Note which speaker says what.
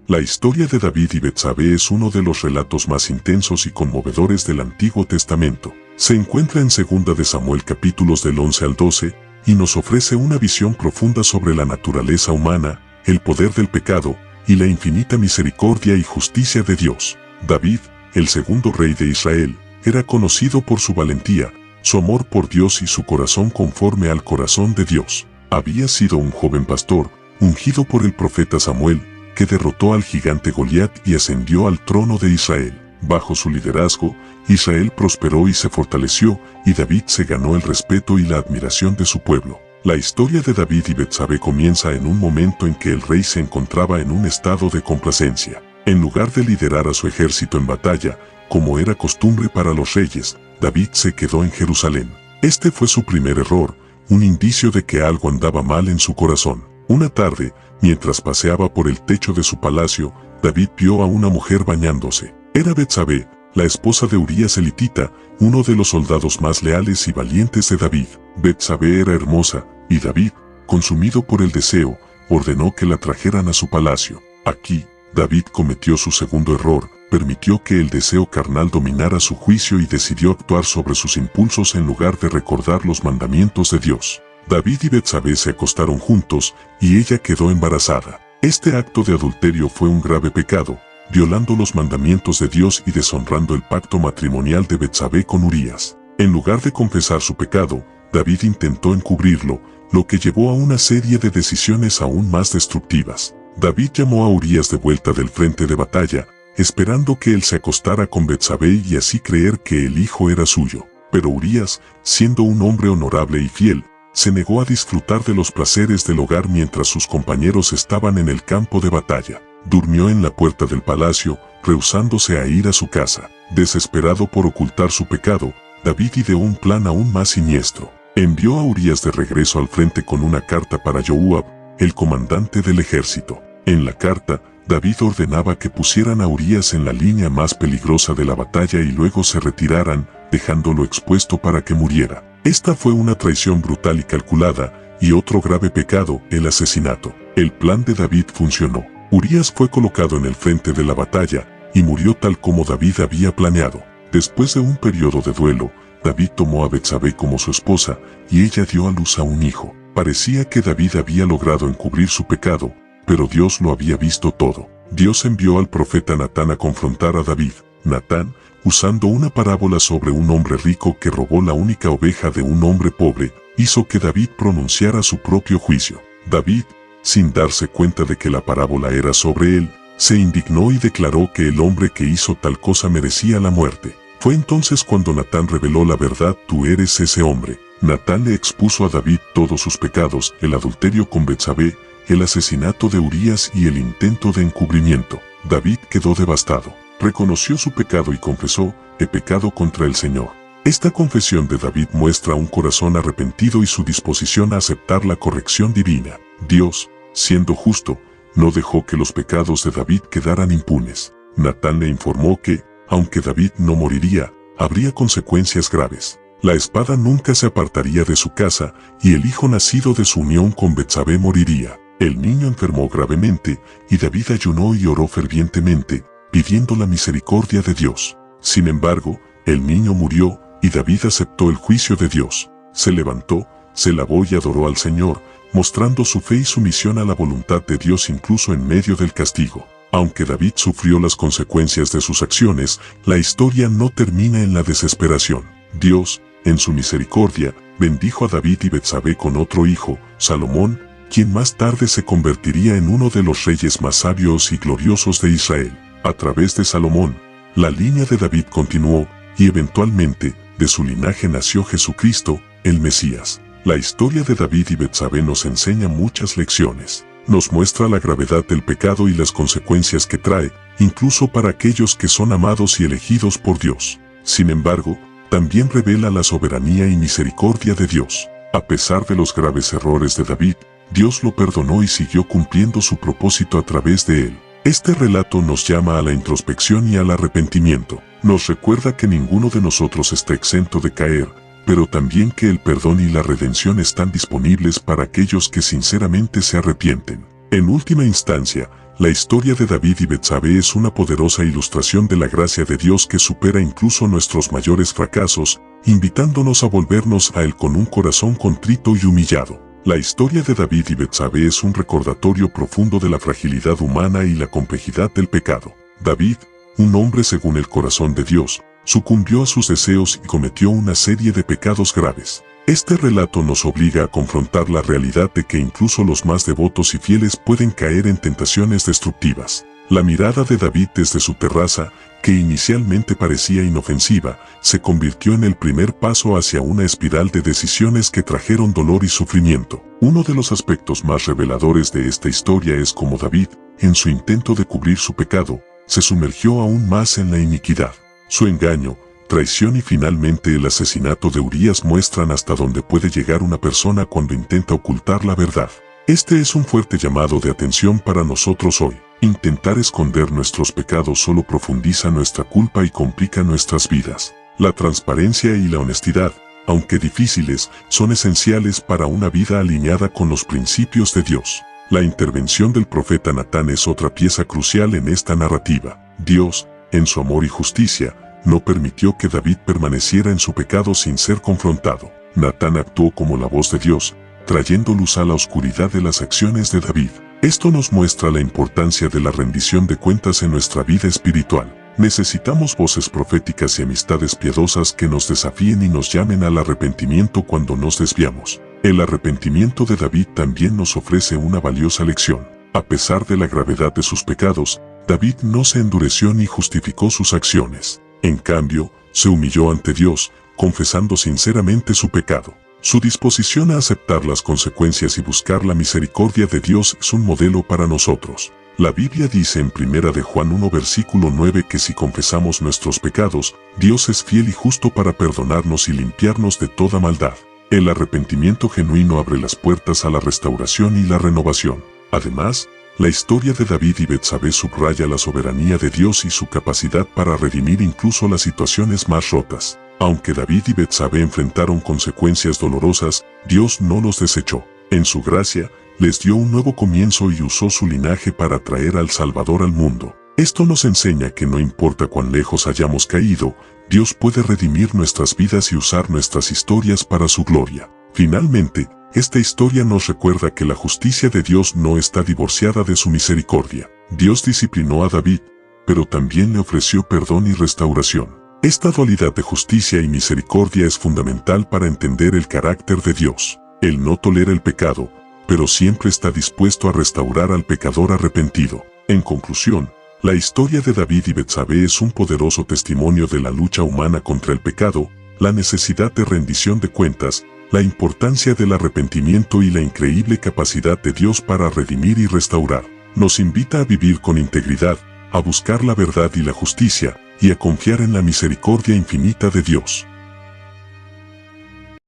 Speaker 1: La historia de David y Betsabé es uno de los relatos más intensos y conmovedores del Antiguo Testamento. Se encuentra en 2 de Samuel capítulos del 11 al 12 y nos ofrece una visión profunda sobre la naturaleza humana, el poder del pecado y la infinita misericordia y justicia de Dios. David, el segundo rey de Israel, era conocido por su valentía, su amor por Dios y su corazón conforme al corazón de Dios. Había sido un joven pastor, ungido por el profeta Samuel, que derrotó al gigante Goliat y ascendió al trono de Israel. Bajo su liderazgo, Israel prosperó y se fortaleció, y David se ganó el respeto y la admiración de su pueblo. La historia de David y Betsabé comienza en un momento en que el rey se encontraba en un estado de complacencia. En lugar de liderar a su ejército en batalla, como era costumbre para los reyes, David se quedó en Jerusalén. Este fue su primer error, un indicio de que algo andaba mal en su corazón. Una tarde, mientras paseaba por el techo de su palacio, David vio a una mujer bañándose. Era Betsabé, la esposa de Urías elitita, uno de los soldados más leales y valientes de David. Betsabé era hermosa, y David, consumido por el deseo, ordenó que la trajeran a su palacio. Aquí, David cometió su segundo error, permitió que el deseo carnal dominara su juicio y decidió actuar sobre sus impulsos en lugar de recordar los mandamientos de Dios. David y Betsabé se acostaron juntos, y ella quedó embarazada. Este acto de adulterio fue un grave pecado, violando los mandamientos de Dios y deshonrando el pacto matrimonial de Betsabé con Urías. En lugar de confesar su pecado, David intentó encubrirlo, lo que llevó a una serie de decisiones aún más destructivas. David llamó a Urías de vuelta del frente de batalla, esperando que él se acostara con Betsabé y así creer que el hijo era suyo. Pero Urías, siendo un hombre honorable y fiel, se negó a disfrutar de los placeres del hogar mientras sus compañeros estaban en el campo de batalla. Durmió en la puerta del palacio, rehusándose a ir a su casa. Desesperado por ocultar su pecado, David ideó un plan aún más siniestro. Envió a Urías de regreso al frente con una carta para Joab, el comandante del ejército. En la carta, David ordenaba que pusieran a Urías en la línea más peligrosa de la batalla y luego se retiraran, dejándolo expuesto para que muriera. Esta fue una traición brutal y calculada, y otro grave pecado, el asesinato. El plan de David funcionó. Urías fue colocado en el frente de la batalla, y murió tal como David había planeado. Después de un periodo de duelo, David tomó a Betsabé como su esposa, y ella dio a luz a un hijo. Parecía que David había logrado encubrir su pecado, pero Dios lo había visto todo. Dios envió al profeta Natán a confrontar a David. Natán, usando una parábola sobre un hombre rico que robó la única oveja de un hombre pobre, hizo que David pronunciara su propio juicio. David, sin darse cuenta de que la parábola era sobre él, se indignó y declaró que el hombre que hizo tal cosa merecía la muerte. Fue entonces cuando Natán reveló la verdad: tú eres ese hombre. Natán le expuso a David todos sus pecados: el adulterio con Betsabé, el asesinato de Urías y el intento de encubrimiento. David quedó devastado. Reconoció su pecado y confesó: he pecado contra el Señor. Esta confesión de David muestra un corazón arrepentido y su disposición a aceptar la corrección divina. Dios, siendo justo, no dejó que los pecados de David quedaran impunes. Natán le informó que, aunque David no moriría, habría consecuencias graves. La espada nunca se apartaría de su casa, y el hijo nacido de su unión con Betsabé moriría. El niño enfermó gravemente, y David ayunó y oró fervientemente, pidiendo la misericordia de Dios. Sin embargo, el niño murió, y David aceptó el juicio de Dios. Se levantó, se lavó y adoró al Señor, mostrando su fe y sumisión a la voluntad de Dios incluso en medio del castigo. Aunque David sufrió las consecuencias de sus acciones, la historia no termina en la desesperación. Dios, en su misericordia, bendijo a David y Betsabé con otro hijo, Salomón, quien más tarde se convertiría en uno de los reyes más sabios y gloriosos de Israel. A través de Salomón, la línea de David continuó, y eventualmente, de su linaje nació Jesucristo, el Mesías. La historia de David y Betsabé nos enseña muchas lecciones. Nos muestra la gravedad del pecado y las consecuencias que trae, incluso para aquellos que son amados y elegidos por Dios. Sin embargo, también revela la soberanía y misericordia de Dios. A pesar de los graves errores de David, Dios lo perdonó y siguió cumpliendo su propósito a través de él. Este relato nos llama a la introspección y al arrepentimiento. Nos recuerda que ninguno de nosotros está exento de caer, pero también que el perdón y la redención están disponibles para aquellos que sinceramente se arrepienten. En última instancia, la historia de David y Betsabé es una poderosa ilustración de la gracia de Dios que supera incluso nuestros mayores fracasos, invitándonos a volvernos a Él con un corazón contrito y humillado. La historia de David y Betsabé es un recordatorio profundo de la fragilidad humana y la complejidad del pecado. David, un hombre según el corazón de Dios, sucumbió a sus deseos y cometió una serie de pecados graves. Este relato nos obliga a confrontar la realidad de que incluso los más devotos y fieles pueden caer en tentaciones destructivas. La mirada de David desde su terraza, que inicialmente parecía inofensiva, se convirtió en el primer paso hacia una espiral de decisiones que trajeron dolor y sufrimiento. Uno de los aspectos más reveladores de esta historia es cómo David, en su intento de cubrir su pecado, se sumergió aún más en la iniquidad. Su engaño, traición y finalmente el asesinato de Urías muestran hasta dónde puede llegar una persona cuando intenta ocultar la verdad. Este es un fuerte llamado de atención para nosotros hoy. Intentar esconder nuestros pecados solo profundiza nuestra culpa y complica nuestras vidas. La transparencia y la honestidad, aunque difíciles, son esenciales para una vida alineada con los principios de Dios. La intervención del profeta Natán es otra pieza crucial en esta narrativa. Dios, en su amor y justicia, no permitió que David permaneciera en su pecado sin ser confrontado. Natán actuó como la voz de Dios, trayendo luz a la oscuridad de las acciones de David. Esto nos muestra la importancia de la rendición de cuentas en nuestra vida espiritual. Necesitamos voces proféticas y amistades piadosas que nos desafíen y nos llamen al arrepentimiento cuando nos desviamos. El arrepentimiento de David también nos ofrece una valiosa lección. A pesar de la gravedad de sus pecados, David no se endureció ni justificó sus acciones. En cambio, se humilló ante Dios, confesando sinceramente su pecado. Su disposición a aceptar las consecuencias y buscar la misericordia de Dios es un modelo para nosotros. La Biblia dice en 1 de Juan 1 versículo 9 que si confesamos nuestros pecados, Dios es fiel y justo para perdonarnos y limpiarnos de toda maldad. El arrepentimiento genuino abre las puertas a la restauración y la renovación. Además, la historia de David y Betsabé subraya la soberanía de Dios y su capacidad para redimir incluso las situaciones más rotas. Aunque David y Betsabé enfrentaron consecuencias dolorosas, Dios no los desechó. En su gracia, les dio un nuevo comienzo y usó su linaje para traer al Salvador al mundo. Esto nos enseña que no importa cuán lejos hayamos caído, Dios puede redimir nuestras vidas y usar nuestras historias para su gloria. Finalmente, esta historia nos recuerda que la justicia de Dios no está divorciada de su misericordia. Dios disciplinó a David, pero también le ofreció perdón y restauración. Esta dualidad de justicia y misericordia es fundamental para entender el carácter de Dios. Él no tolera el pecado, pero siempre está dispuesto a restaurar al pecador arrepentido. En conclusión, la historia de David y Betsabé es un poderoso testimonio de la lucha humana contra el pecado, la necesidad de rendición de cuentas, la importancia del arrepentimiento y la increíble capacidad de Dios para redimir y restaurar. Nos invita a vivir con integridad, a buscar la verdad y la justicia, y a confiar en la misericordia infinita de Dios.